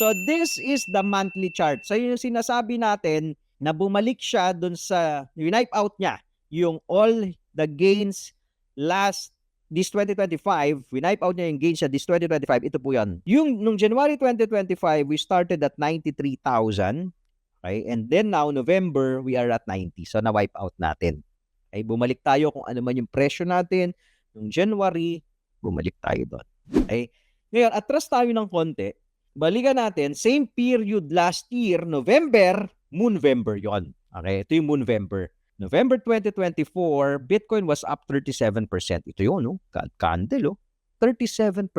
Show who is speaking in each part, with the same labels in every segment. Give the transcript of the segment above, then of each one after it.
Speaker 1: So this is the monthly chart. So yung sinasabi natin na bumalik siya dun sa wipe out niya yung all the gains last this 2025, wipe out niya yung gains siya this 2025, ito po yan. Yung nung January 2025, we started at 93,000. Okay? And then now, November, we are at 90. So na-wipe out natin. Okay? Bumalik tayo kung ano man yung presyo natin. Nung January, bumalik tayo doon. Okay? Ngayon, atras tayo ng konti. Balikan natin, same period last year, November, Moonvember yon. Okay, ito yung Moonvember. November 2024, Bitcoin was up 37%. Ito yun, no? Candle, oh. 37%.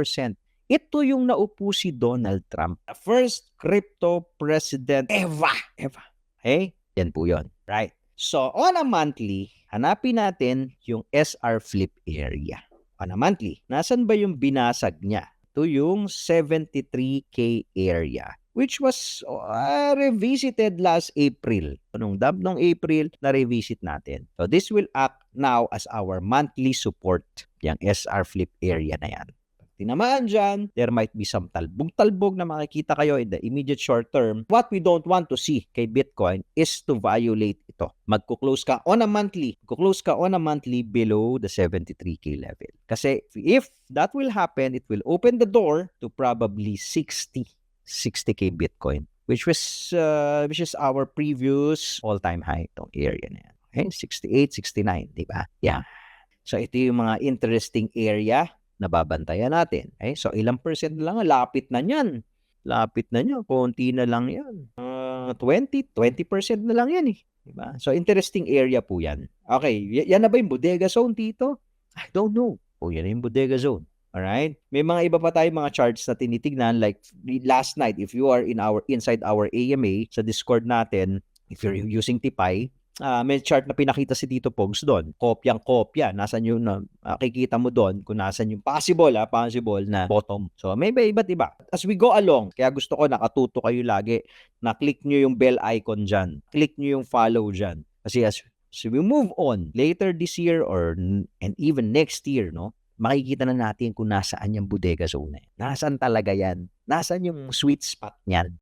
Speaker 1: Ito yung naupo si Donald Trump. The first crypto president ever. Okay? Yan po yun. Right. So, on a monthly, hanapin natin yung SR flip area. On a monthly, nasan ba yung binasag niya? Ito yung 73K area, which was revisited last April. Nung dump ng April, na-revisit natin. So this will act now as our monthly support, yung SR flip area na yan. Tinamaan dyan, there might be some talbog-talbog na makikita kayo in the immediate short term. What we don't want to see kay Bitcoin is to violate ito. Magkuklose ka on a monthly. Below the 73K level. Kasi if that will happen, it will open the door to probably 60K Bitcoin, which is our previous all-time high, itong area na yan. Okay? 68, 69, di ba? Yeah. So ito yung mga interesting area na babantayan natin. Okay? So, ilang percent na lang, lapit na niyan. Konti na lang yan. 20% na lang yan eh. Diba? So, interesting area po yan. Okay, yan na ba yung bodega zone dito? I don't know. Yan na yung bodega zone. Alright? May mga iba pa tayong mga charts na tinitignan, like last night, if you are inside our AMA, sa Discord natin, if you're using Tipay, may chart na pinakita si Tito Pogs doon. Kopyang-kopya. Nasaan yung makikita mo doon kung nasaan yung possible na bottom. So, may iba't iba. As we go along, kaya gusto ko nakatuto kayo lagi na click nyo yung bell icon dyan. Click nyo yung follow dyan. Kasi as we move on later this year and even next year, no, makikita na natin kung nasaan yung bodega zone. Nasaan talaga yan? Nasaan yung sweet spot niyan?